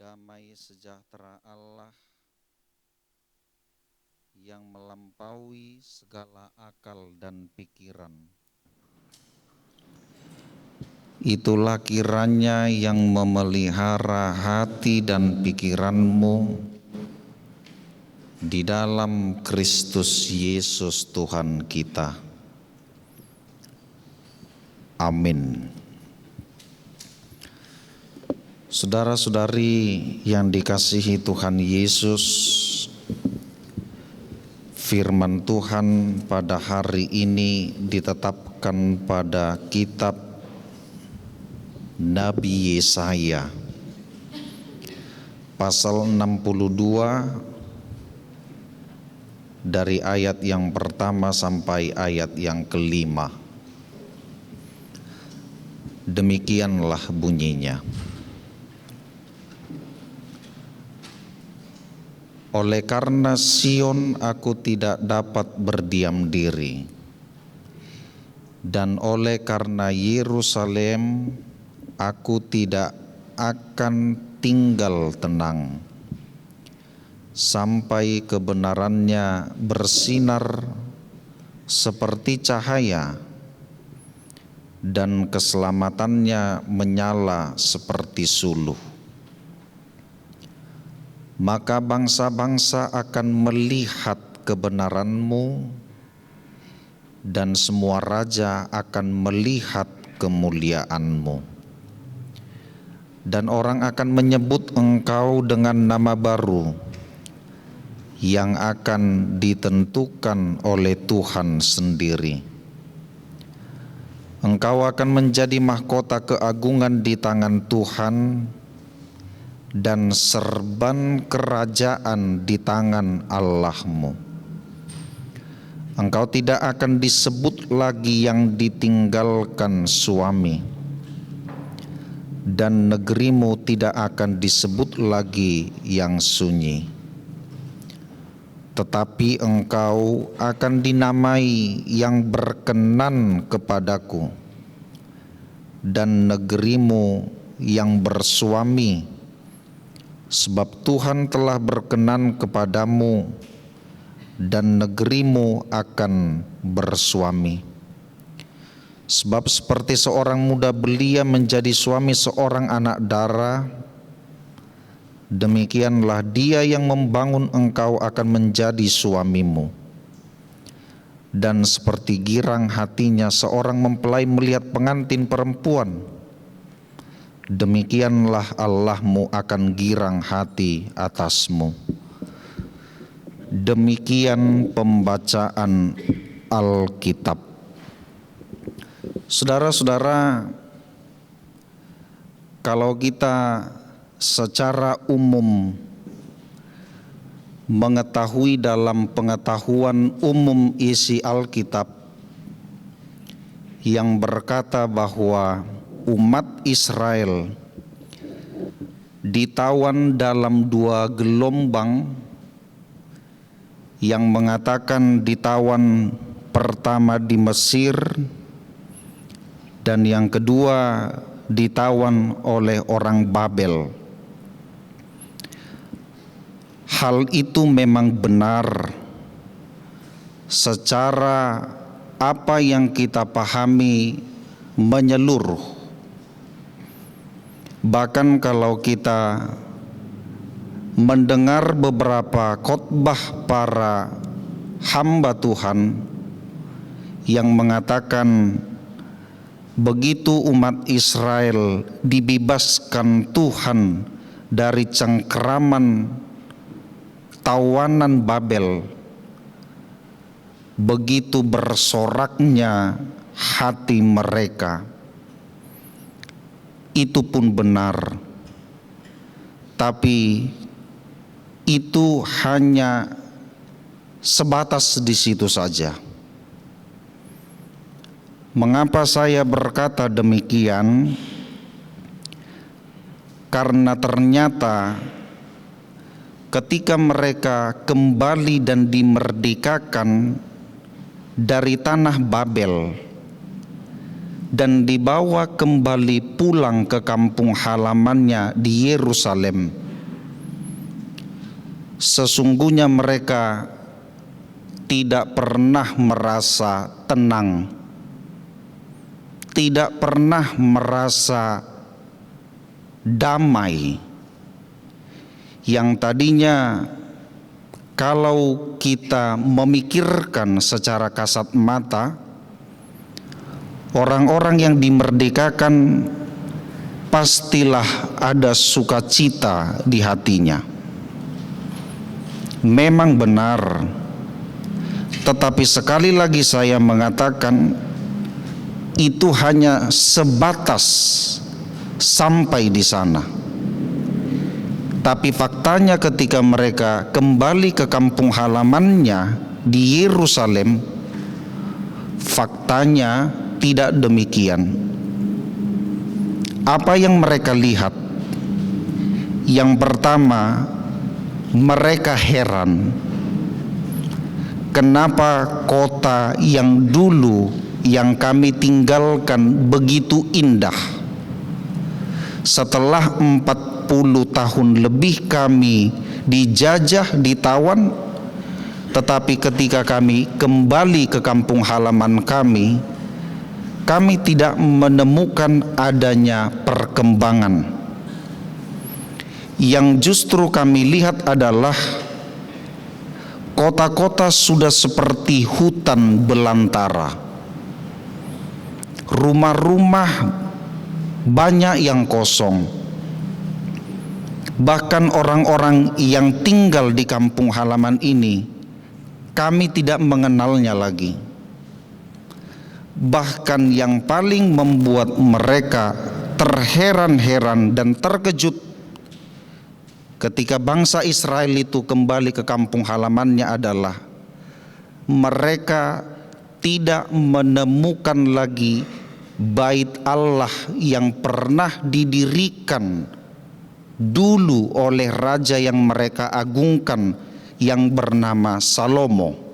damai sejahtera Allah yang melampaui segala akal dan pikiran. Itulah kiranya yang memelihara hati dan pikiranmu di dalam Kristus Yesus Tuhan kita. Amin. Saudara-saudari yang dikasihi Tuhan Yesus, firman Tuhan pada hari ini ditetapkan pada kitab Nabi Yesaya pasal 62 dari ayat yang pertama sampai ayat yang kelima. Demikianlah bunyinya. Oleh karena Sion aku tidak dapat berdiam diri, dan oleh karena Yerusalem aku tidak akan tinggal tenang, sampai kebenarannya bersinar seperti cahaya, dan keselamatannya menyala seperti suluh. Maka bangsa-bangsa akan melihat kebenaranmu, dan semua raja akan melihat kemuliaanmu. Dan orang akan menyebut engkau dengan nama baru yang akan ditentukan oleh Tuhan sendiri. Engkau akan menjadi mahkota keagungan di tangan Tuhan, dan serban kerajaan di tangan Allahmu. Engkau tidak akan disebut lagi yang ditinggalkan suami, dan negerimu tidak akan disebut lagi yang sunyi. Tetapi engkau akan dinamai yang berkenan kepadaku, dan negerimu yang bersuami, sebab Tuhan telah berkenan kepadamu, dan negerimu akan bersuami. Sebab seperti seorang muda belia menjadi suami seorang anak dara, demikianlah dia yang membangun engkau akan menjadi suamimu. Dan seperti girang hatinya seorang mempelai melihat pengantin perempuan, demikianlah Allahmu akan girang hati atasmu. Demikian pembacaan Alkitab. Saudara-saudara, kalau kita secara umum mengetahui dalam pengetahuan umum isi Alkitab yang berkata bahwa umat Israel ditawan dalam dua gelombang, yang mengatakan ditawan pertama di Mesir, dan yang kedua ditawan oleh orang Babel. Hal itu memang benar secara apa yang kita pahami menyeluruh. Bahkan kalau kita mendengar beberapa khotbah para hamba Tuhan yang mengatakan begitu umat Israel dibebaskan Tuhan dari cengkeraman tawanan Babel, begitu bersoraknya hati mereka. Itu pun benar, tapi itu hanya sebatas di situ saja. Mengapa saya berkata demikian? Karena ternyata ketika mereka kembali dan dimerdekakan dari tanah Babel dan dibawa kembali pulang ke kampung halamannya di Yerusalem, sesungguhnya mereka tidak pernah merasa tenang, tidak pernah merasa damai. Yang tadinya kalau kita memikirkan secara kasat mata, orang-orang yang dimerdekakan pastilah ada sukacita di hatinya. Memang benar, tetapi sekali lagi saya mengatakan itu hanya sebatas sampai di sana. Tapi faktanya ketika mereka kembali ke kampung halamannya di Yerusalem, faktanya tidak demikian. Apa yang mereka lihat? Yang pertama, mereka heran. Kenapa kota yang dulu yang kami tinggalkan begitu indah? Setelah 40 tahun lebih kami dijajah, ditawan, tetapi ketika kami kembali ke kampung halaman kami tidak menemukan adanya perkembangan. Yang justru kami lihat adalah kota-kota sudah seperti hutan belantara. Rumah-rumah banyak yang kosong. Bahkan orang-orang yang tinggal di kampung halaman ini, kami tidak mengenalnya lagi. Bahkan yang paling membuat mereka terheran-heran dan terkejut ketika bangsa Israel itu kembali ke kampung halamannya adalah mereka tidak menemukan lagi bait Allah yang pernah didirikan dulu oleh raja yang mereka agungkan yang bernama Salomo.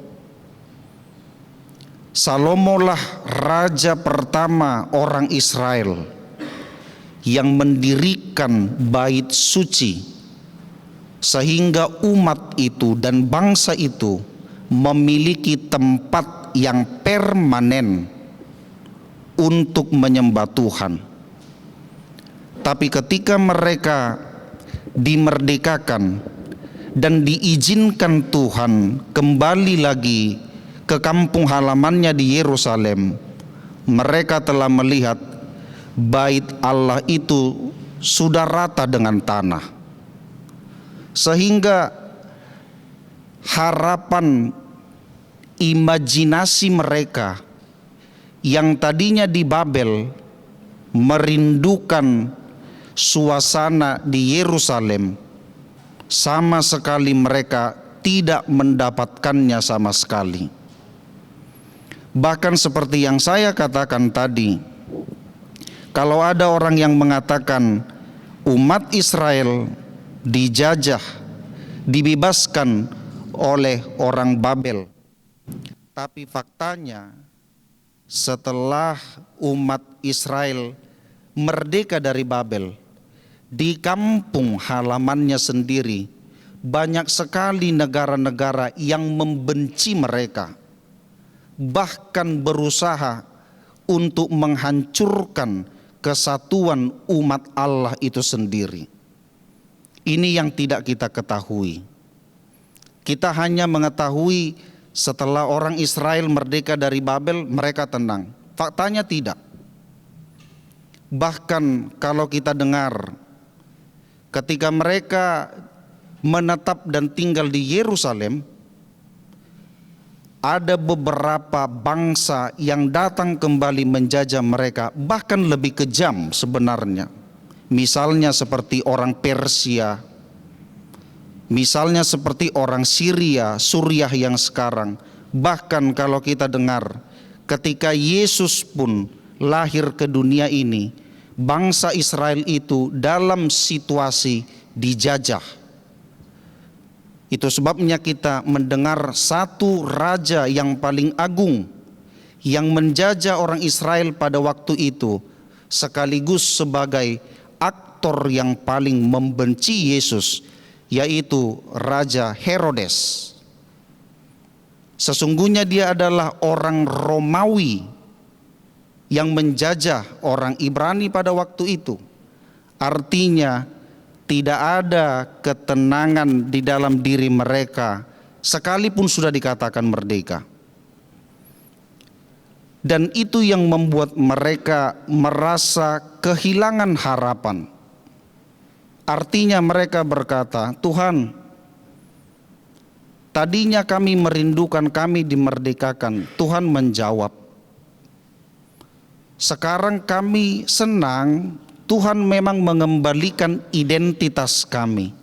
Salomolah raja pertama orang Israel yang mendirikan bait suci, sehingga umat itu dan bangsa itu memiliki tempat yang permanen untuk menyembah Tuhan. Tapi ketika mereka dimerdekakan dan diizinkan Tuhan kembali lagi ke kampung halamannya di Yerusalem, mereka telah melihat bait Allah itu sudah rata dengan tanah. Sehingga harapan imajinasi mereka yang tadinya di Babel merindukan suasana di Yerusalem, sama sekali mereka tidak mendapatkannya sama sekali. Bahkan seperti yang saya katakan tadi, kalau ada orang yang mengatakan umat Israel dijajah, dibebaskan oleh orang Babel, tapi faktanya setelah umat Israel merdeka dari Babel, di kampung halamannya sendiri banyak sekali negara-negara yang membenci mereka, bahkan berusaha untuk menghancurkan kesatuan umat Allah itu sendiri. Ini yang tidak kita ketahui. Kita hanya mengetahui setelah orang Israel merdeka dari Babel, mereka tenang. Faktanya tidak. Bahkan kalau kita dengar ketika mereka menetap dan tinggal di Yerusalem, ada beberapa bangsa yang datang kembali menjajah mereka, bahkan lebih kejam sebenarnya. Misalnya seperti orang Persia, misalnya seperti orang Syria, Suriah yang sekarang. Bahkan kalau kita dengar ketika Yesus pun lahir ke dunia ini, bangsa Israel itu dalam situasi dijajah. Itu sebabnya kita mendengar satu raja yang paling agung yang menjajah orang Israel pada waktu itu, sekaligus sebagai aktor yang paling membenci Yesus, yaitu Raja Herodes. Sesungguhnya dia adalah orang Romawi yang menjajah orang Ibrani pada waktu itu. Artinya tidak ada ketenangan di dalam diri mereka sekalipun sudah dikatakan merdeka. Dan itu yang membuat mereka merasa kehilangan harapan. Artinya mereka berkata, Tuhan, tadinya kami merindukan kami dimerdekakan. Tuhan menjawab, sekarang kami senang Tuhan memang mengembalikan identitas kami.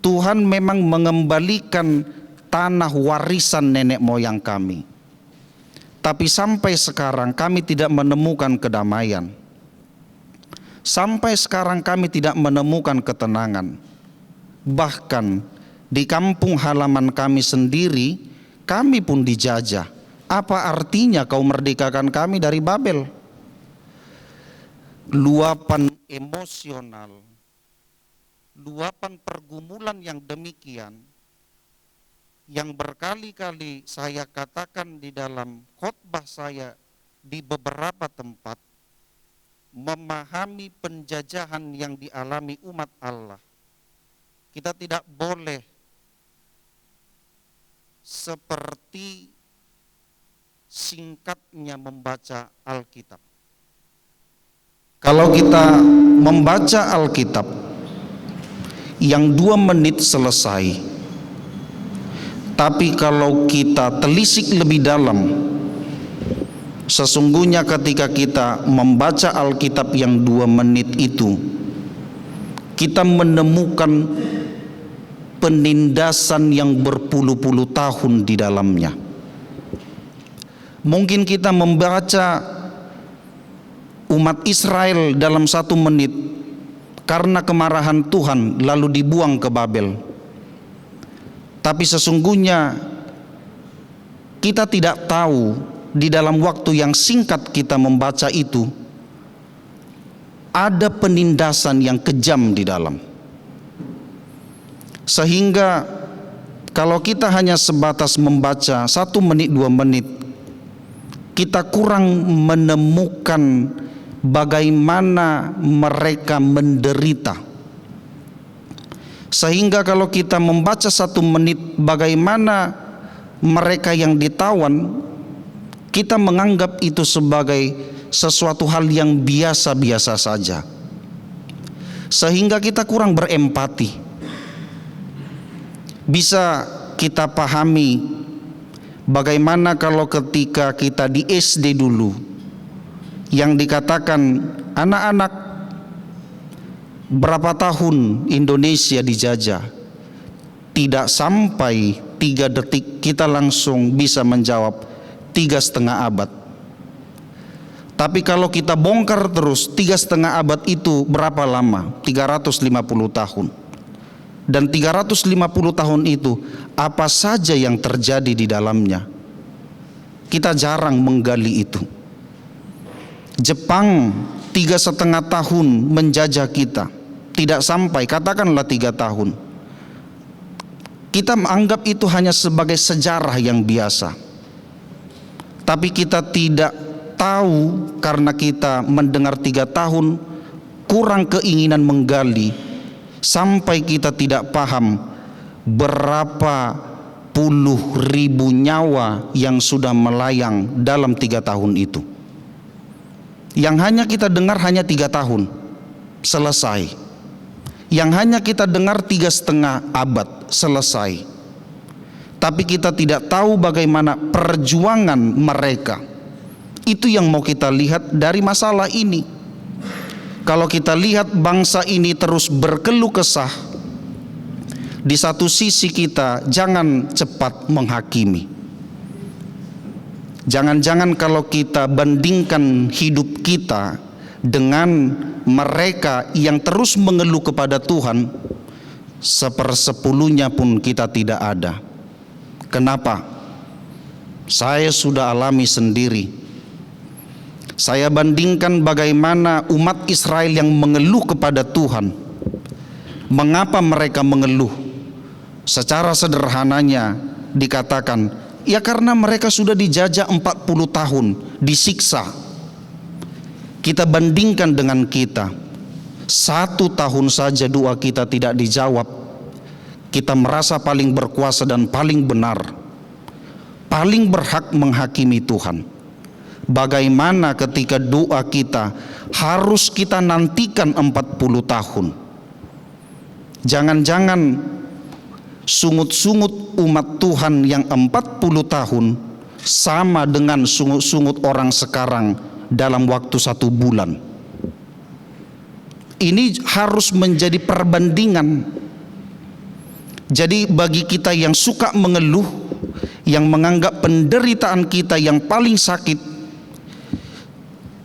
Tuhan memang mengembalikan tanah warisan nenek moyang kami. Tapi sampai sekarang kami tidak menemukan kedamaian. Sampai sekarang kami tidak menemukan ketenangan. Bahkan di kampung halaman kami sendiri, kami pun dijajah. Apa artinya kau merdekakan kami dari Babel? Luapan emosional, luapan pergumulan yang demikian, yang berkali-kali saya katakan di dalam khotbah saya di beberapa tempat, memahami penjajahan yang dialami umat Allah. Kita tidak boleh seperti singkatnya membaca Alkitab. Kalau kita membaca Alkitab yang 2 menit selesai, tapi kalau kita telisik lebih dalam, sesungguhnya ketika kita membaca Alkitab yang 2 menit itu, kita menemukan penindasan yang berpuluh-puluh tahun di dalamnya. Mungkin kita membaca umat Israel dalam 1 menit karena kemarahan Tuhan lalu dibuang ke Babel. Tapi sesungguhnya kita tidak tahu di dalam waktu yang singkat kita membaca itu ada penindasan yang kejam di dalam. Sehingga kalau kita hanya sebatas membaca 1 menit 2 menit, kita kurang menemukan bagaimana mereka menderita. Sehingga kalau kita membaca 1 menit bagaimana mereka yang ditawan, kita menganggap itu sebagai sesuatu hal yang biasa-biasa saja. Sehingga kita kurang berempati. Bisa kita pahami bagaimana kalau ketika kita di SD dulu, yang dikatakan anak-anak berapa tahun Indonesia dijajah, tidak sampai 3 detik kita langsung bisa menjawab 3,5 abad. Tapi kalau kita bongkar terus 3,5 abad itu berapa lama? 350 tahun. Dan 350 tahun itu apa saja yang terjadi di dalamnya? Kita jarang menggali itu. Jepang 3,5 tahun menjajah kita. Tidak sampai, katakanlah 3 tahun. Kita menganggap itu hanya sebagai sejarah yang biasa. Tapi kita tidak tahu karena kita mendengar 3 tahun, kurang keinginan menggali, sampai kita tidak paham berapa puluh ribu nyawa yang sudah melayang dalam 3 tahun itu. Yang hanya kita dengar hanya 3 tahun, selesai. Yang hanya kita dengar 3,5 abad, selesai. Tapi kita tidak tahu bagaimana perjuangan mereka. Itu yang mau kita lihat dari masalah ini. Kalau kita lihat bangsa ini terus berkeluh kesah, di satu sisi kita jangan cepat menghakimi. Jangan-jangan kalau kita bandingkan hidup kita dengan mereka yang terus mengeluh kepada Tuhan, 1/10 pun kita tidak ada. Kenapa? Saya sudah alami sendiri. Saya bandingkan bagaimana umat Israel yang mengeluh kepada Tuhan Mengapa mereka mengeluh? Secara sederhananya dikatakan, ya karena mereka sudah dijajah 40 tahun, disiksa. Kita bandingkan dengan kita, 1 tahun saja doa kita tidak dijawab. Kita merasa paling berkuasa dan paling benar, paling berhak menghakimi Tuhan. Bagaimana ketika doa kita harus kita nantikan 40 tahun? Jangan-jangan sungut-sungut umat Tuhan yang 40 tahun sama dengan sungut-sungut orang sekarang dalam waktu 1 bulan. Ini harus menjadi perbandingan. Jadi bagi kita yang suka mengeluh, yang menganggap penderitaan kita yang paling sakit,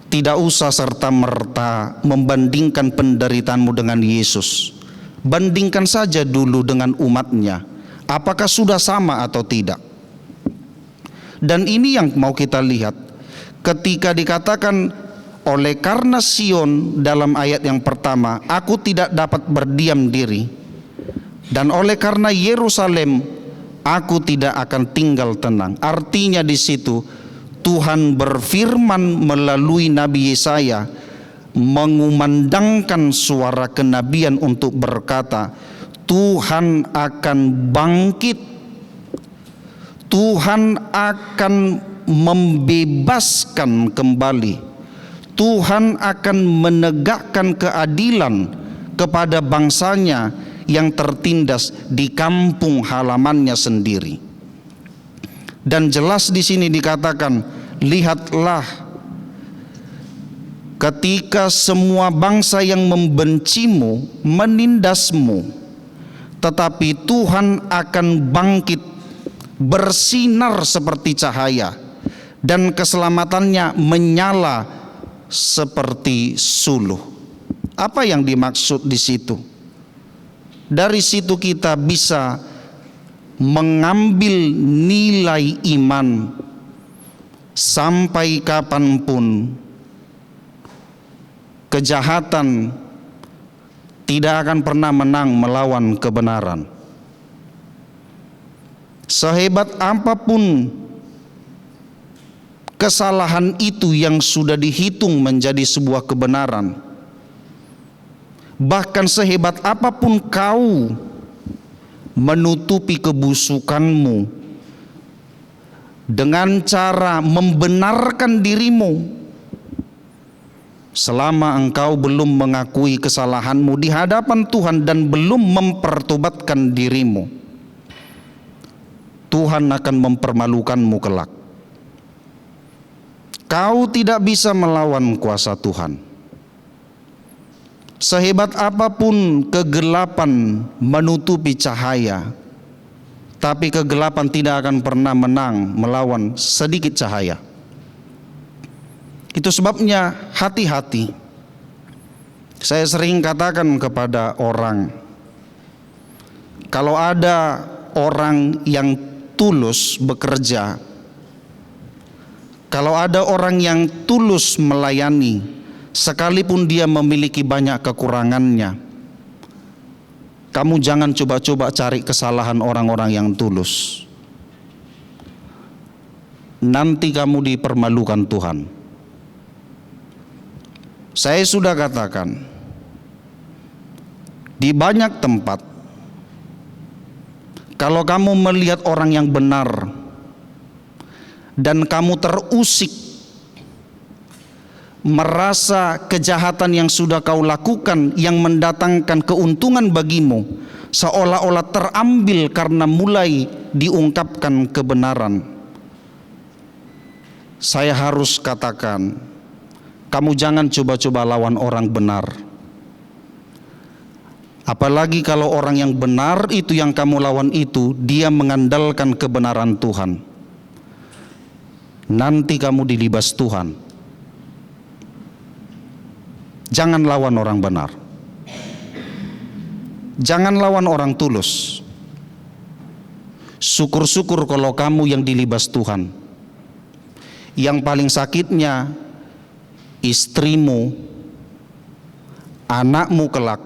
tidak usah serta-merta membandingkan penderitaanmu dengan Yesus. Bandingkan saja dulu dengan umatnya, apakah sudah sama atau tidak. Dan ini yang mau kita lihat ketika dikatakan oleh karena Sion dalam ayat yang pertama, aku tidak dapat berdiam diri, dan oleh karena Yerusalem, aku tidak akan tinggal tenang. Artinya di situ Tuhan berfirman melalui Nabi Yesaya, mengumandangkan suara kenabian untuk berkata, Tuhan akan bangkit, Tuhan akan membebaskan kembali, Tuhan akan menegakkan keadilan kepada bangsanya yang tertindas di kampung halamannya sendiri. Dan jelas di sini dikatakan, lihatlah ketika semua bangsa yang membencimu menindasmu, tetapi Tuhan akan bangkit bersinar seperti cahaya, dan keselamatannya menyala seperti suluh. Apa yang dimaksud di situ? Dari situ kita bisa mengambil nilai iman sampai kapanpun kejahatan tidak akan pernah menang melawan kebenaran. Sehebat apapun kesalahan itu yang sudah dihitung menjadi sebuah kebenaran, bahkan sehebat apapun kau menutupi kebusukanmu dengan cara membenarkan dirimu, selama engkau belum mengakui kesalahanmu di hadapan Tuhan dan belum mempertobatkan dirimu, Tuhan akan mempermalukanmu kelak. Kau tidak bisa melawan kuasa Tuhan. Sehebat apapun kegelapan menutupi cahaya, tapi kegelapan tidak akan pernah menang melawan sedikit cahaya. Itu sebabnya hati-hati. Saya sering katakan kepada orang, kalau ada orang yang tulus bekerja, kalau ada orang yang tulus melayani, sekalipun dia memiliki banyak kekurangannya, kamu jangan coba-coba cari kesalahan orang-orang yang tulus. Nanti kamu dipermalukan Tuhan. Saya sudah katakan, di banyak tempat, kalau kamu melihat orang yang benar dan kamu terusik merasa kejahatan yang sudah kau lakukan yang mendatangkan keuntungan bagimu seolah-olah terambil karena mulai diungkapkan kebenaran, saya harus katakan, kamu jangan coba-coba lawan orang benar. Apalagi kalau orang yang benar itu yang kamu lawan itu, dia mengandalkan kebenaran Tuhan. Nanti kamu dilibas Tuhan. Jangan lawan orang benar. Jangan lawan orang tulus. Syukur-syukur kalau kamu yang dilibas Tuhan. Yang paling sakitnya istrimu, anakmu kelak,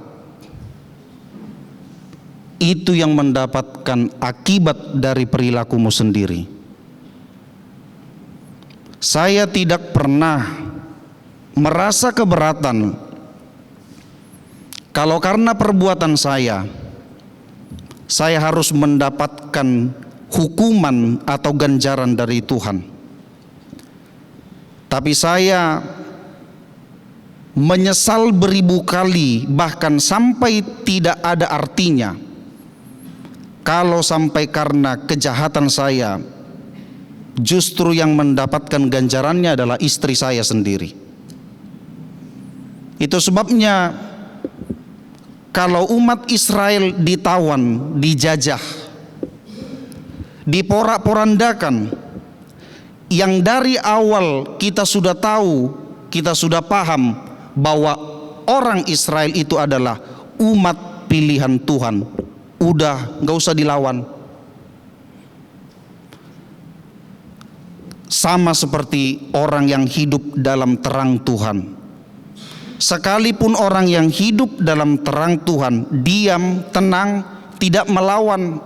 itu yang mendapatkan akibat dari perilakumu sendiri. Saya tidak pernah merasa keberatan kalau karena perbuatan saya harus mendapatkan hukuman atau ganjaran dari Tuhan. Tapi saya menyesal beribu kali, bahkan sampai tidak ada artinya, kalau sampai karena kejahatan saya justru yang mendapatkan ganjarannya adalah istri saya sendiri. Itu sebabnya kalau umat Israel ditawan, dijajah, diporak-porandakan, yang dari awal kita sudah tahu, kita sudah paham bahwa orang Israel itu adalah umat pilihan Tuhan, udah gak usah dilawan. Sama seperti orang yang hidup dalam terang Tuhan. Sekalipun orang yang hidup dalam terang Tuhan diam, tenang, tidak melawan,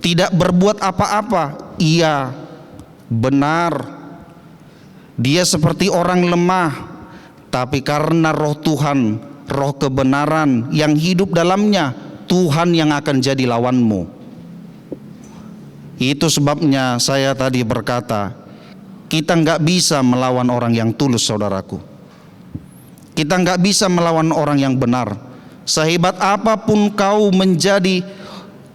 tidak berbuat apa-apa, ia benar, dia seperti orang lemah, tapi karena roh Tuhan, roh kebenaran yang hidup dalamnya, Tuhan yang akan jadi lawanmu. Itu sebabnya saya tadi berkata, kita nggak bisa melawan orang yang tulus, saudaraku. Kita nggak bisa melawan orang yang benar. Sehebat apapun kau menjadi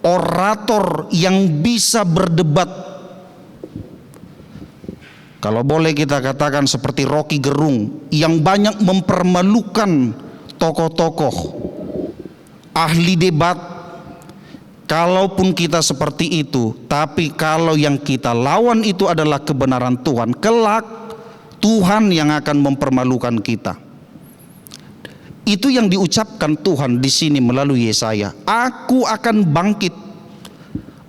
orator yang bisa berdebat, kalau boleh kita katakan seperti Rocky Gerung yang banyak mempermalukan tokoh-tokoh ahli debat. Kalaupun kita seperti itu, tapi kalau yang kita lawan itu adalah kebenaran Tuhan, kelak Tuhan yang akan mempermalukan kita. Itu yang diucapkan Tuhan di sini melalui Yesaya. Aku akan bangkit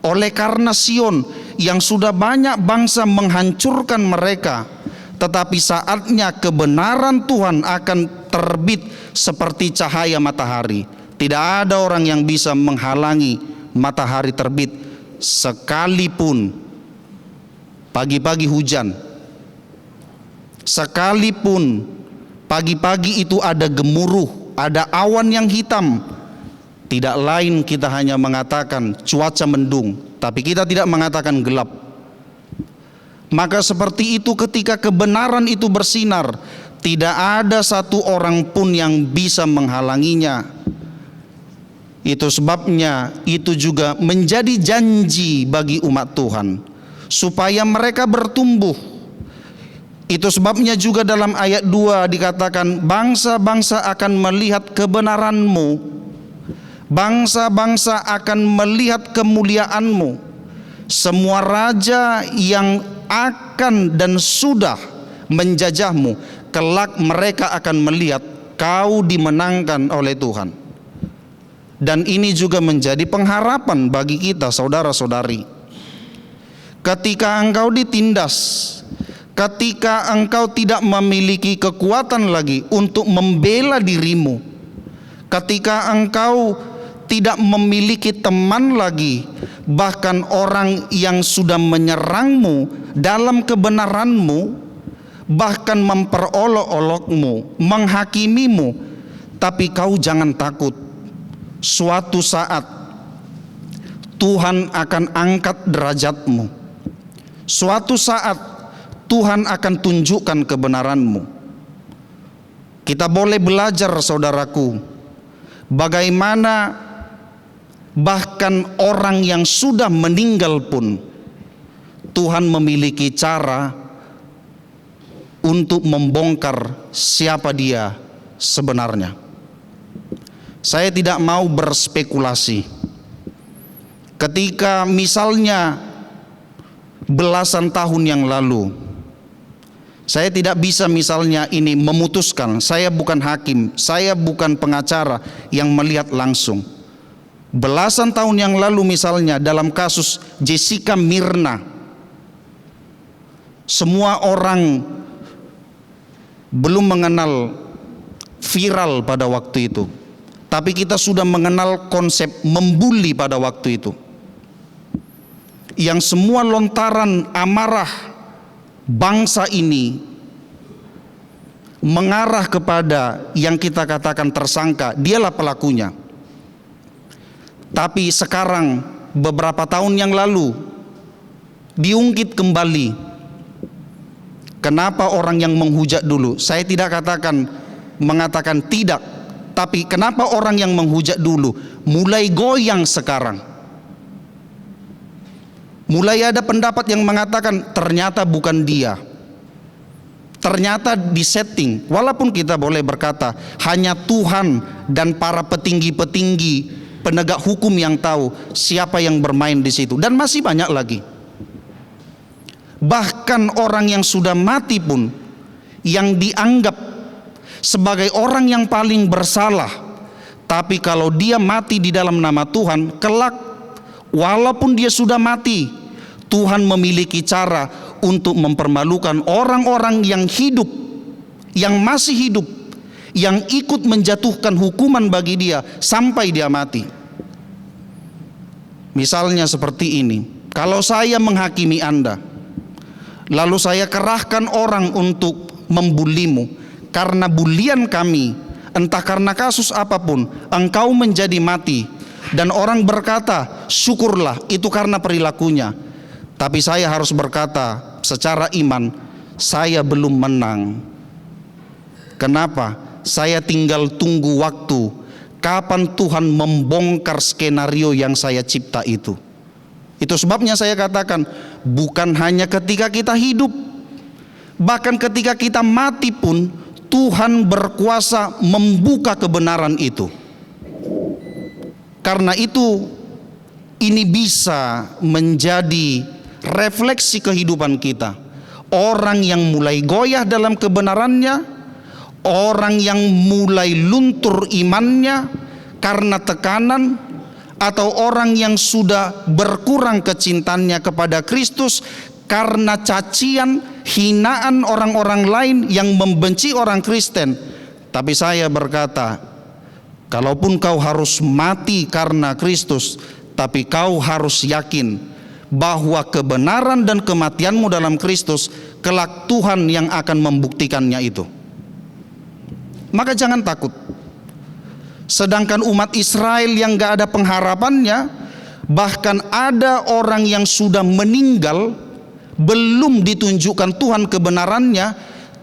oleh karena Sion yang sudah banyak bangsa menghancurkan mereka, tetapi saatnya kebenaran Tuhan akan terbit seperti cahaya matahari. Tidak ada orang yang bisa menghalangi matahari terbit, sekalipun pagi-pagi hujan, sekalipun pagi-pagi itu ada gemuruh, ada awan yang hitam. Tidak lain kita hanya mengatakan cuaca mendung, tapi kita tidak mengatakan gelap. Maka seperti itu ketika kebenaran itu bersinar, tidak ada satu orang pun yang bisa menghalanginya. Itu sebabnya itu juga menjadi janji bagi umat Tuhan supaya mereka bertumbuh. Itu sebabnya juga dalam ayat 2 dikatakan, bangsa-bangsa akan melihat kebenaranmu, bangsa-bangsa akan melihat kemuliaanmu. Semua raja yang akan dan sudah menjajahmu, kelak mereka akan melihat kau dimenangkan oleh Tuhan. Dan ini juga menjadi pengharapan bagi kita, saudara-saudari. Ketika engkau ditindas, ketika engkau tidak memiliki kekuatan lagi untuk membela dirimu, ketika engkau tidak memiliki teman lagi, bahkan orang yang sudah menyerangmu dalam kebenaranmu, bahkan memperolok-olokmu, menghakimimu, tapi kau jangan takut. Suatu saat Tuhan akan angkat derajatmu. Suatu saat Tuhan akan tunjukkan kebenaranmu. Kita boleh belajar, saudaraku, bagaimana bahkan orang yang sudah meninggal pun Tuhan memiliki cara untuk membongkar siapa dia sebenarnya. Saya tidak mau berspekulasi. Ketika misalnya belasan tahun yang lalu, saya tidak bisa misalnya ini memutuskan, saya bukan hakim, saya bukan pengacara yang melihat langsung. Belasan tahun yang lalu misalnya dalam kasus Jessica Mirna, semua orang belum mengenal viral pada waktu itu. Tapi kita sudah mengenal konsep membuli pada waktu itu, yang semua lontaran amarah bangsa ini mengarah kepada yang kita katakan tersangka, dialah pelakunya. Tapi sekarang beberapa tahun yang lalu diungkit kembali. Kenapa orang yang menghujat dulu? Saya tidak mengatakan tidak, tapi kenapa orang yang menghujat dulu mulai goyang sekarang? Mulai ada pendapat yang mengatakan ternyata bukan dia. Ternyata disetting. Walaupun kita boleh berkata hanya Tuhan dan para petinggi-petinggi penegak hukum yang tahu siapa yang bermain di situ, dan masih banyak lagi. Bahkan orang yang sudah mati pun, yang dianggap sebagai orang yang paling bersalah, tapi kalau dia mati di dalam nama Tuhan, kelak walaupun dia sudah mati, Tuhan memiliki cara untuk mempermalukan orang-orang yang hidup, yang masih hidup, yang ikut menjatuhkan hukuman bagi dia sampai dia mati. Misalnya seperti ini, kalau saya menghakimi Anda, lalu saya kerahkan orang untuk membulimu, karena bulian kami, entah karena kasus apapun, engkau menjadi mati, dan orang berkata syukurlah itu karena perilakunya. Tapi saya harus berkata secara iman, saya belum menang. Kenapa? Saya tinggal tunggu waktu kapan Tuhan membongkar skenario yang saya cipta itu. Itu sebabnya saya katakan, bukan hanya ketika kita hidup, bahkan ketika kita mati pun Tuhan berkuasa membuka kebenaran itu. Karena itu ini bisa menjadi refleksi kehidupan kita. Orang yang mulai goyah dalam kebenarannya, orang yang mulai luntur imannya karena tekanan, atau orang yang sudah berkurang kecintaannya kepada Kristus karena cacian, hinaan orang-orang lain yang membenci orang Kristen. Tapi saya berkata, kalaupun kau harus mati karena Kristus, tapi kau harus yakin bahwa kebenaran dan kematianmu dalam Kristus, kelak Tuhan yang akan membuktikannya itu. Maka jangan takut. Sedangkan umat Israel yang gak ada pengharapannya, bahkan ada orang yang sudah meninggal, belum ditunjukkan Tuhan kebenarannya,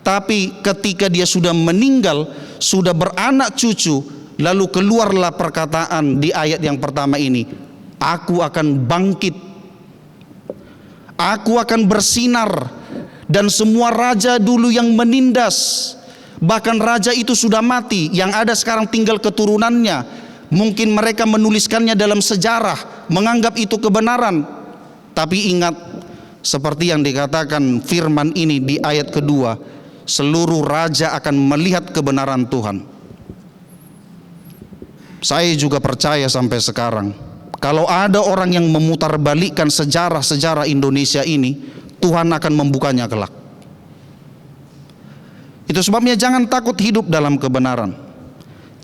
tapi ketika dia sudah meninggal, sudah beranak cucu, lalu keluarlah perkataan di ayat yang pertama ini, aku akan bangkit, aku akan bersinar, dan semua raja dulu yang menindas, bahkan raja itu sudah mati, yang ada sekarang tinggal keturunannya. Mungkin mereka menuliskannya dalam sejarah, menganggap itu kebenaran. Tapi ingat, seperti yang dikatakan firman ini di ayat kedua, seluruh raja akan melihat kebenaran Tuhan. Saya juga percaya sampai sekarang, kalau ada orang yang memutarbalikkan sejarah-sejarah Indonesia ini, Tuhan akan membukanya kelak. Itu sebabnya jangan takut hidup dalam kebenaran.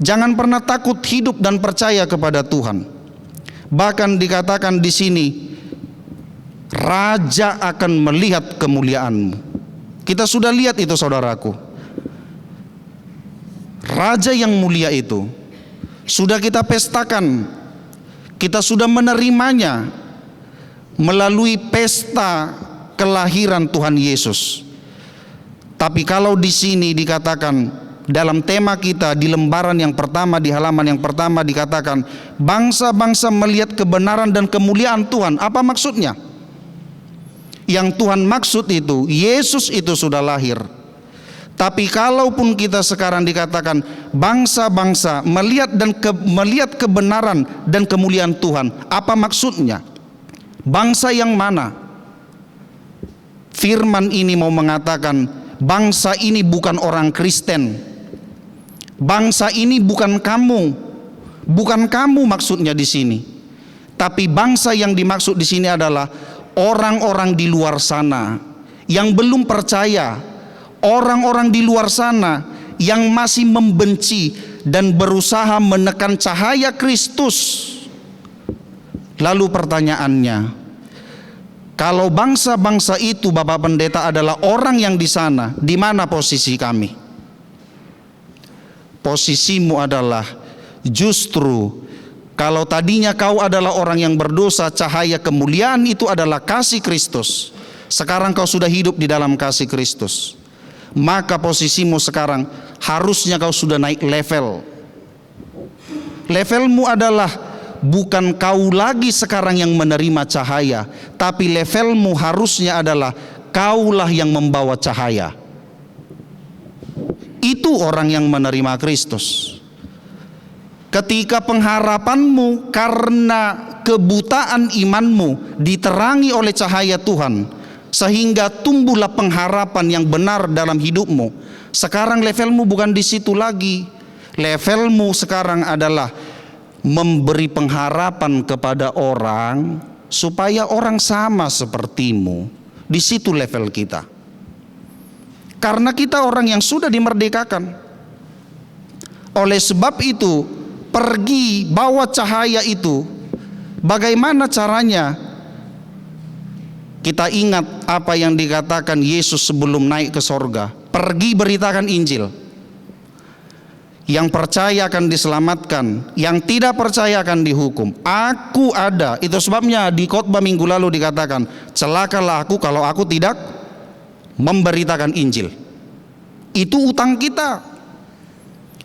Jangan pernah takut hidup dan percaya kepada Tuhan. Bahkan dikatakan di sini, raja akan melihat kemuliaanmu. Kita sudah lihat itu, saudaraku. Raja yang mulia itu sudah kita pestakan. Kita sudah menerimanya melalui pesta kelahiran Tuhan Yesus. Tapi kalau di sini dikatakan dalam tema kita di lembaran yang pertama, di halaman yang pertama dikatakan bangsa-bangsa melihat kebenaran dan kemuliaan Tuhan. Apa maksudnya? Yang Tuhan maksud itu, Yesus itu sudah lahir. Tapi kalaupun kita sekarang dikatakan bangsa-bangsa melihat kebenaran dan kemuliaan Tuhan, apa maksudnya? Bangsa yang mana? Firman ini mau mengatakan bangsa ini bukan orang Kristen. Bangsa ini bukan kamu. Bukan kamu maksudnya di sini. Tapi bangsa yang dimaksud di sini adalah orang-orang di luar sana yang belum percaya, orang-orang di luar sana yang masih membenci dan berusaha menekan cahaya Kristus. Lalu pertanyaannya, kalau bangsa-bangsa itu Bapak Pendeta adalah orang yang di sana, di mana posisi kami? Posisimu adalah justru kalau tadinya kau adalah orang yang berdosa, cahaya kemuliaan itu adalah kasih Kristus. Sekarang kau sudah hidup di dalam kasih Kristus. Maka posisimu sekarang harusnya kau sudah naik level. Levelmu adalah bukan kau lagi sekarang yang menerima cahaya, tapi levelmu harusnya adalah kaulah yang membawa cahaya. Itu orang yang menerima Kristus. Ketika pengharapanmu karena kebutaan imanmu diterangi oleh cahaya Tuhan, sehingga tumbuhlah pengharapan yang benar dalam hidupmu. Sekarang levelmu bukan di situ lagi. Levelmu sekarang adalah memberi pengharapan kepada orang supaya orang sama sepertimu. Di situ level kita. Karena kita orang yang sudah dimerdekakan. Oleh sebab itu, pergi bawa cahaya itu. Bagaimana caranya? Kita ingat apa yang dikatakan Yesus sebelum naik ke sorga. Pergi beritakan Injil. Yang percaya akan diselamatkan, yang tidak percaya akan dihukum. Aku ada. Itu sebabnya di khotbah minggu lalu dikatakan, celakalah aku kalau aku tidak memberitakan Injil. Itu utang kita.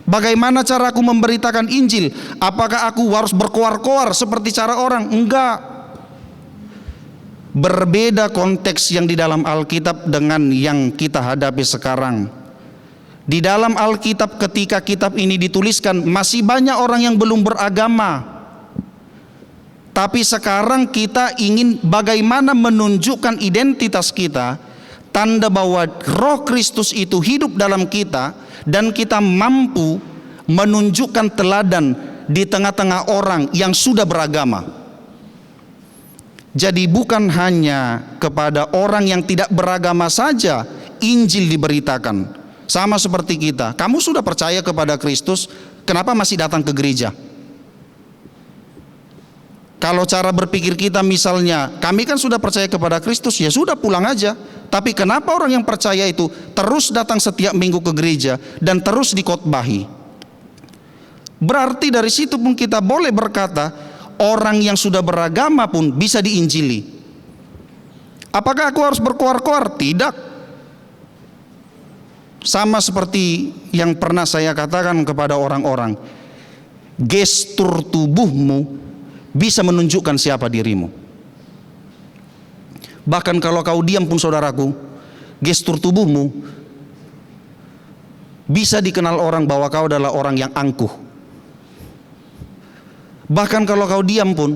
Bagaimana cara aku memberitakan Injil? Apakah aku harus berkoar-koar seperti cara orang? Enggak. Berbeda konteks yang di dalam Alkitab dengan yang kita hadapi sekarang. Di dalam Alkitab ketika kitab ini dituliskan masih banyak orang yang belum beragama. Tapi sekarang kita ingin bagaimana menunjukkan identitas kita, tanda bahwa Roh Kristus itu hidup dalam kita dan kita mampu menunjukkan teladan di tengah-tengah orang yang sudah beragama. Jadi bukan hanya kepada orang yang tidak beragama saja Injil diberitakan. Sama seperti kita. Kamu sudah percaya kepada Kristus, kenapa masih datang ke gereja? Kalau cara berpikir kita misalnya, kami kan sudah percaya kepada Kristus, ya sudah pulang aja. Tapi kenapa orang yang percaya itu terus datang setiap minggu ke gereja dan terus dikhotbahi? Berarti dari situ pun kita boleh berkata, orang yang sudah beragama pun bisa diinjili. Apakah aku harus berkoar-koar? Tidak. Sama seperti yang pernah saya katakan kepada orang-orang, gestur tubuhmu bisa menunjukkan siapa dirimu. Bahkan kalau kau diam pun saudaraku, gestur tubuhmu bisa dikenal orang bahwa kau adalah orang yang angkuh. Bahkan kalau kau diam pun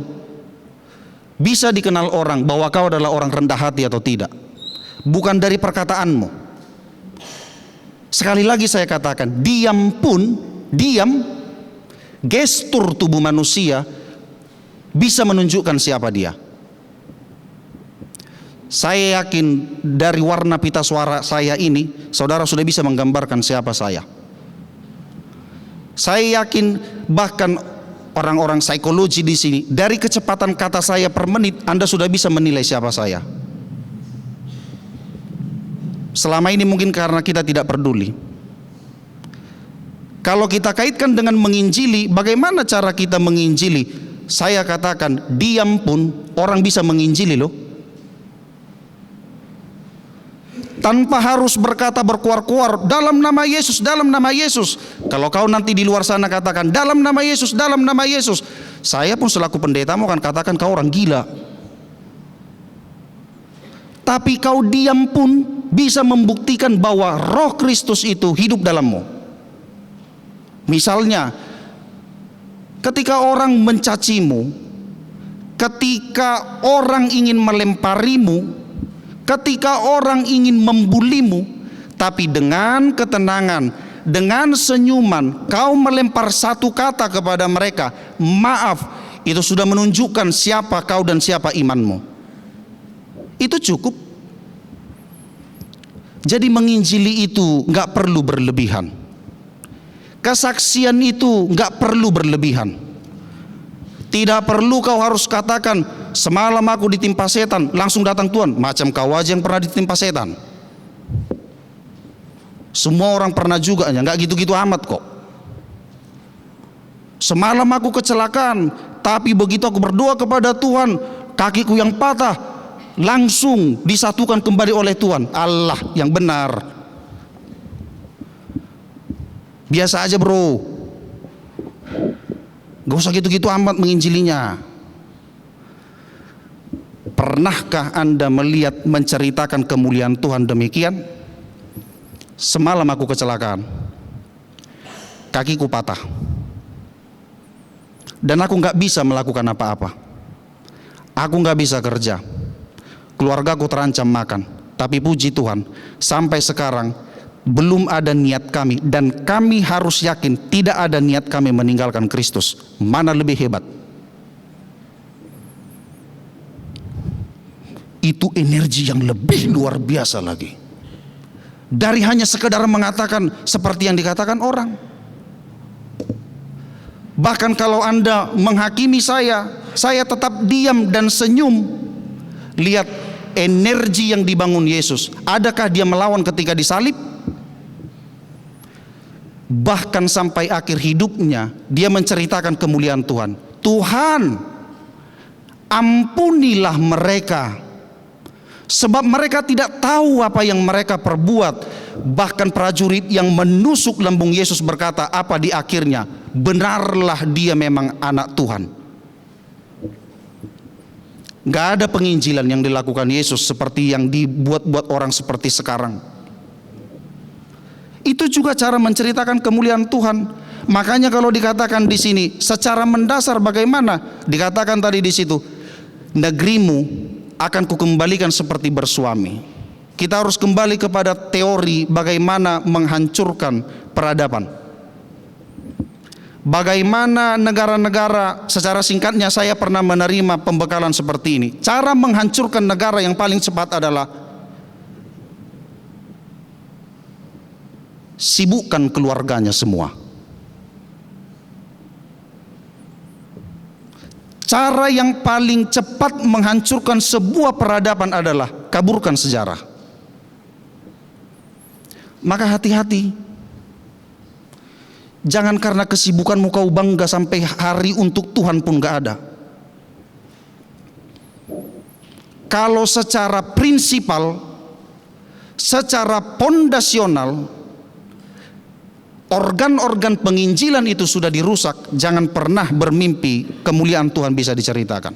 bisa dikenal orang bahwa kau adalah orang rendah hati atau tidak. Bukan dari perkataanmu. Sekali lagi saya katakan, diam, gestur tubuh manusia bisa menunjukkan siapa dia. Saya yakin dari warna pita suara saya ini, saudara sudah bisa menggambarkan siapa saya. Saya yakin bahkan orang-orang psikologi di sini, dari kecepatan kata saya per menit, Anda sudah bisa menilai siapa saya. Selama ini mungkin karena kita tidak peduli. Kalau kita kaitkan dengan menginjili, bagaimana cara kita menginjili? Saya katakan, diam pun orang bisa menginjili loh. Tanpa harus berkata berkuar-kuar, dalam nama Yesus, dalam nama Yesus. Kalau kau nanti di luar sana katakan, dalam nama Yesus, dalam nama Yesus, saya pun selaku pendetamu akan katakan kau orang gila. Tapi kau diam pun bisa membuktikan bahwa Roh Kristus itu hidup dalammu. Misalnya, ketika orang mencacimu, ketika orang ingin melemparimu, ketika orang ingin membulimu, tapi dengan ketenangan, dengan senyuman, kau melempar satu kata kepada mereka, maaf, itu sudah menunjukkan siapa kau dan siapa imanmu. Itu cukup. Jadi menginjili itu nggak perlu berlebihan. Kesaksian itu nggak perlu berlebihan. Tidak perlu kau harus katakan, semalam aku ditimpa setan, langsung datang Tuhan. Macam kau aja yang pernah ditimpa setan. Semua orang pernah juga, nggak gitu-gitu amat kok. Semalam aku kecelakaan, tapi begitu aku berdoa kepada Tuhan, kakiku yang patah langsung disatukan kembali oleh Tuhan. Allah yang benar. Biasa aja bro, gak usah gitu-gitu amat menginjilinya. Pernahkah Anda melihat menceritakan kemuliaan Tuhan demikian? Semalam aku kecelakaan, kakiku patah, dan aku gak bisa melakukan apa-apa. Aku gak bisa kerja, keluargaku terancam makan. Tapi puji Tuhan, sampai sekarang belum ada niat kami, dan kami harus yakin tidak ada niat kami meninggalkan Kristus. Mana lebih hebat? Itu energi yang lebih luar biasa lagi dari hanya sekedar mengatakan seperti yang dikatakan orang. Bahkan kalau Anda menghakimi saya tetap diam dan senyum. Lihat energi yang dibangun Yesus. Adakah dia melawan ketika disalib? Bahkan sampai akhir hidupnya dia menceritakan kemuliaan Tuhan. Tuhan, ampunilah mereka, sebab mereka tidak tahu apa yang mereka perbuat. Bahkan prajurit yang menusuk lambung Yesus berkata apa di akhirnya? Benarlah dia memang anak Tuhan. Gak ada penginjilan yang dilakukan Yesus seperti yang dibuat-buat orang seperti sekarang. Itu juga cara menceritakan kemuliaan Tuhan. Makanya kalau dikatakan di sini secara mendasar bagaimana? Dikatakan tadi di situ, negerimu akan kukembalikan seperti bersuami. Kita harus kembali kepada teori bagaimana menghancurkan peradaban. Bagaimana negara-negara, secara singkatnya saya pernah menerima pembekalan seperti ini. Cara menghancurkan negara yang paling cepat adalah sibukkan keluarganya semua. Cara yang paling cepat menghancurkan sebuah peradaban adalah kaburkan sejarah. Maka hati-hati. Jangan karena kesibukanmu kau bangga sampai hari untuk Tuhan pun gak ada. Kalau secara prinsipal, secara pondasional, organ-organ penginjilan itu sudah dirusak, jangan pernah bermimpi kemuliaan Tuhan bisa diceritakan.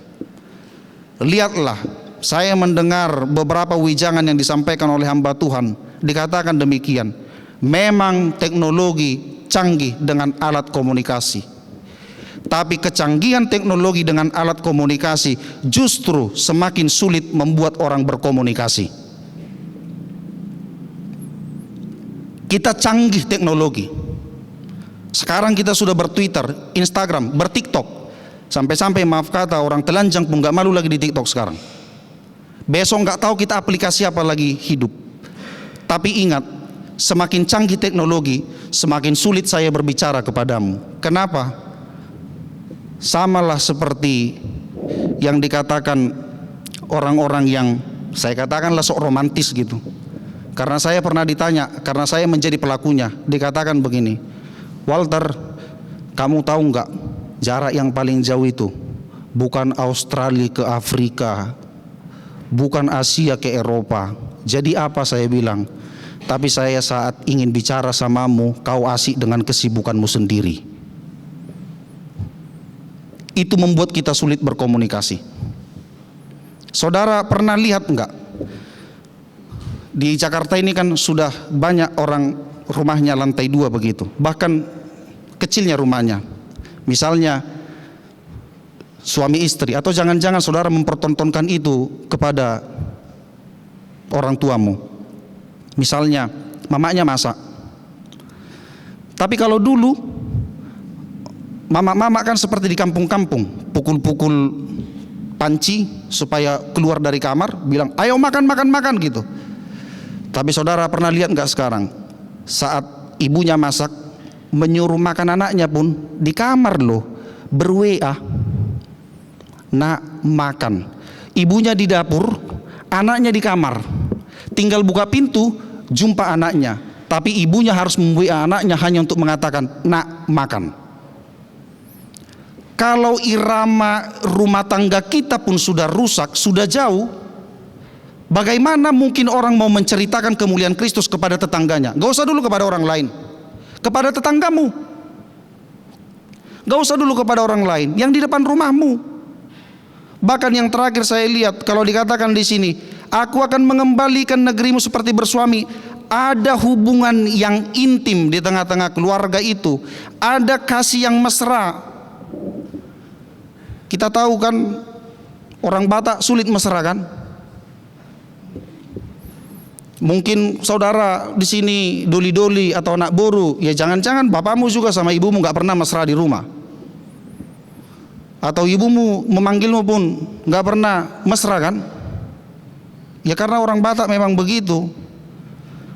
Lihatlah, saya mendengar beberapa wijangan yang disampaikan oleh hamba Tuhan, dikatakan demikian, memang teknologi canggih dengan alat komunikasi, tapi kecanggihan teknologi dengan alat komunikasi justru semakin sulit membuat orang berkomunikasi. Kita canggih teknologi. Sekarang kita sudah berTwitter, Instagram, berTikTok. Sampai-sampai maaf kata orang telanjang pun gak malu lagi di TikTok sekarang. Besok gak tahu kita aplikasi apa lagi hidup. Tapi ingat, semakin canggih teknologi, semakin sulit saya berbicara kepadamu. Kenapa? Samalah seperti yang dikatakan orang-orang yang saya katakanlah sok romantis gitu. Karena saya pernah ditanya, karena saya menjadi pelakunya, dikatakan begini, Walter, kamu tahu nggak jarak yang paling jauh itu bukan Australia ke Afrika, bukan Asia ke Eropa. Jadi apa saya bilang? Tapi saya saat ingin bicara samamu, kau asik dengan kesibukanmu sendiri. Itu membuat kita sulit berkomunikasi. Saudara pernah lihat enggak? Di Jakarta ini kan sudah banyak orang rumahnya lantai 2 begitu. Bahkan kecilnya rumahnya. Misalnya suami istri, atau jangan-jangan saudara mempertontonkan itu kepada orang tuamu. Misalnya mamanya masak. Tapi kalau dulu mama-mama kan seperti di kampung-kampung, pukul-pukul panci supaya keluar dari kamar, bilang ayo makan gitu. Tapi saudara pernah lihat nggak sekarang saat ibunya masak, menyuruh makan anaknya pun di kamar loh, ber-WA. Nak, makan. Ibunya di dapur, anaknya di kamar. Tinggal buka pintu, jumpa anaknya. Tapi ibunya harus membuat anaknya hanya untuk mengatakan, nak, makan. Kalau irama rumah tangga kita pun sudah rusak, sudah jauh, bagaimana mungkin orang mau menceritakan kemuliaan Kristus kepada tetangganya? Gak usah dulu kepada orang lain, kepada tetanggamu. Gak usah dulu kepada orang lain, yang di depan rumahmu. Bahkan yang terakhir saya lihat, kalau dikatakan di sini, aku akan mengembalikan negerimu seperti bersuami. Ada hubungan yang intim di tengah-tengah keluarga itu. Ada kasih yang mesra. Kita tahu kan, orang Batak sulit mesra kan? Mungkin saudara di sini doli-doli atau anak boru, ya jangan-jangan bapakmu juga sama ibumu gak pernah mesra di rumah. Atau ibumu memanggilmu pun gak pernah mesra kan? Ya karena orang Batak memang begitu.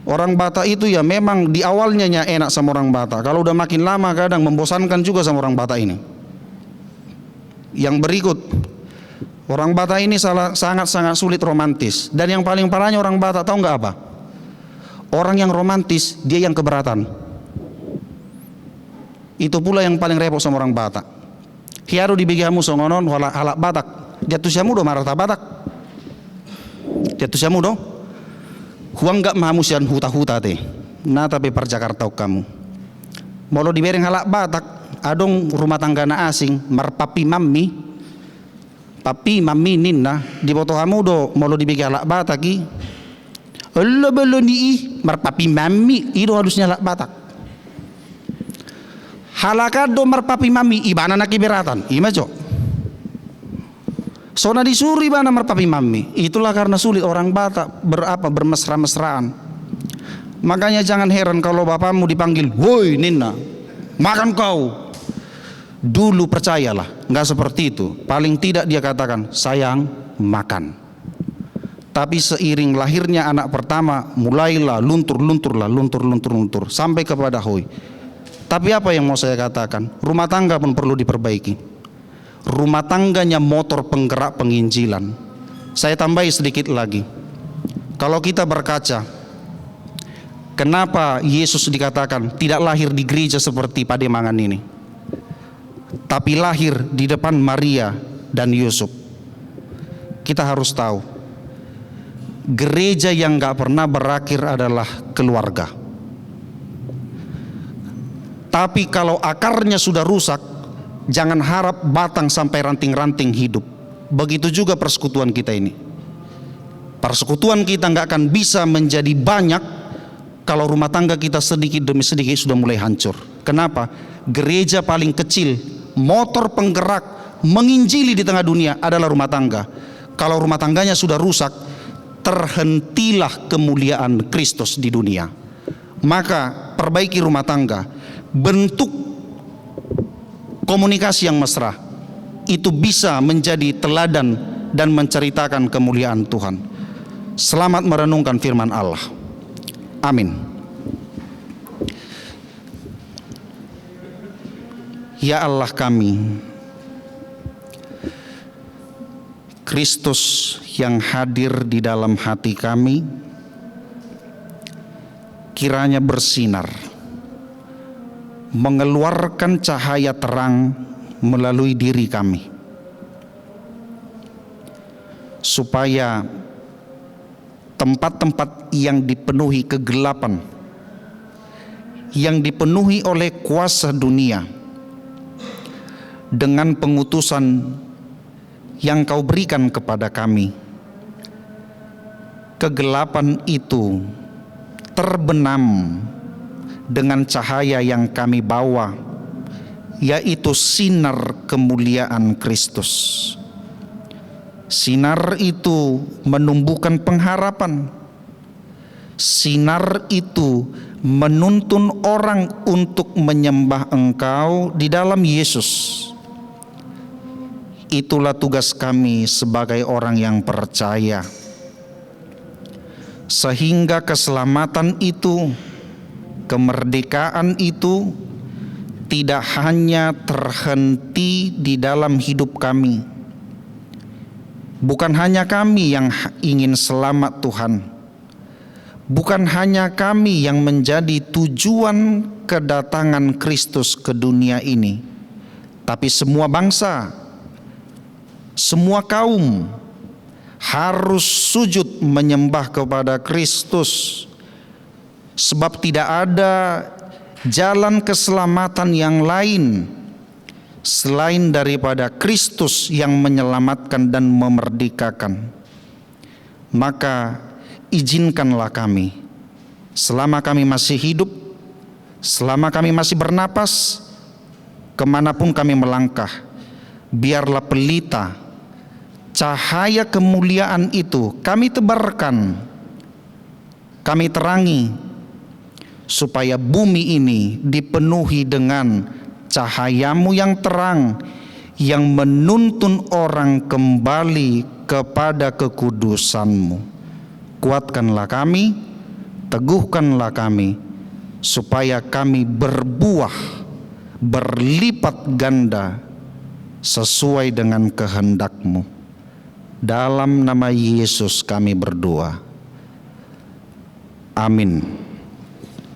Orang Batak itu ya memang di awalnya enak sama orang Batak. Kalau udah makin lama kadang membosankan juga sama orang Batak ini. Yang berikut, orang Batak ini sangat-sangat sulit romantis. Dan yang paling parahnya orang Batak tahu nggak apa? Orang yang romantis dia yang keberatan. Itu pula yang paling repot sama orang Batak. Hiaru dibigamu songonon wala halak Batak. Jatuh siamu do marata Batak. Jatuh siamu do. Huang gak mahamusian huta-huta teh. Nah tapi per Jakarta kamu. Molo dibereng halak Batak, adong rumah tangga na asing, marpapi mami. Papi mami ninna di boto hamu do molo dibigi halak Batak ki. Allah belum ni marpapi mami itu harusnya halak Batak. Halakado marpapi mami ibana nak iberatan ima cok. Sona disuri ibana marpapi mami. Itulah karena sulit orang Batak bermesra-mesraan. Makanya jangan heran kalau bapakmu dipanggil, woi Nina, makan kau. Dulu percayalah, nggak seperti itu. Paling tidak dia katakan, sayang makan. Tapi seiring lahirnya anak pertama, mulailah luntur sampai kepada hoi. Tapi apa yang mau saya katakan? Rumah tangga pun perlu diperbaiki. Rumah tangganya motor penggerak penginjilan. Saya tambahi sedikit lagi. Kalau kita berkaca, kenapa Yesus dikatakan tidak lahir di gereja seperti Pademangan ini, tapi lahir di depan Maria dan Yusuf? Kita harus tahu, gereja yang gak pernah berakhir adalah keluarga. Tapi kalau akarnya sudah rusak, jangan harap batang sampai ranting-ranting hidup. Begitu juga persekutuan kita ini. Persekutuan kita nggak akan bisa menjadi banyak kalau rumah tangga kita sedikit demi sedikit sudah mulai hancur. Kenapa? Gereja paling kecil, motor penggerak menginjili di tengah dunia adalah rumah tangga. Kalau rumah tangganya sudah rusak, terhentilah kemuliaan Kristus di dunia. Maka perbaiki rumah tangga. Bentuk komunikasi yang mesra itu bisa menjadi teladan dan menceritakan kemuliaan Tuhan. Selamat merenungkan firman Allah. Amin. Ya Allah kami, Kristus yang hadir di dalam hati kami, kiranya bersinar, mengeluarkan cahaya terang melalui diri kami, supaya tempat-tempat yang dipenuhi kegelapan, yang dipenuhi oleh kuasa dunia, dengan pengutusan yang Kau berikan kepada kami, kegelapan itu terbenam dengan cahaya yang kami bawa, yaitu sinar kemuliaan Kristus. Sinar itu menumbuhkan pengharapan. Sinar itu menuntun orang untuk menyembah Engkau di dalam Yesus. Itulah tugas kami sebagai orang yang percaya, sehingga keselamatan itu, kemerdekaan itu tidak hanya terhenti di dalam hidup kami. Bukan hanya kami yang ingin selamat Tuhan. Bukan hanya kami yang menjadi tujuan kedatangan Kristus ke dunia ini, tapi semua bangsa, semua kaum harus sujud menyembah kepada Kristus, sebab tidak ada jalan keselamatan yang lain selain daripada Kristus yang menyelamatkan dan memerdekakan. Maka izinkanlah kami, selama kami masih hidup, selama kami masih bernapas, kemanapun kami melangkah, biarlah pelita cahaya kemuliaan itu kami tebarkan, kami terangi, supaya bumi ini dipenuhi dengan cahayamu yang terang, yang menuntun orang kembali kepada kekudusanmu. Kuatkanlah kami, teguhkanlah kami, supaya kami berbuah berlipat ganda sesuai dengan kehendak-Mu. Dalam nama Yesus kami berdoa. Amin.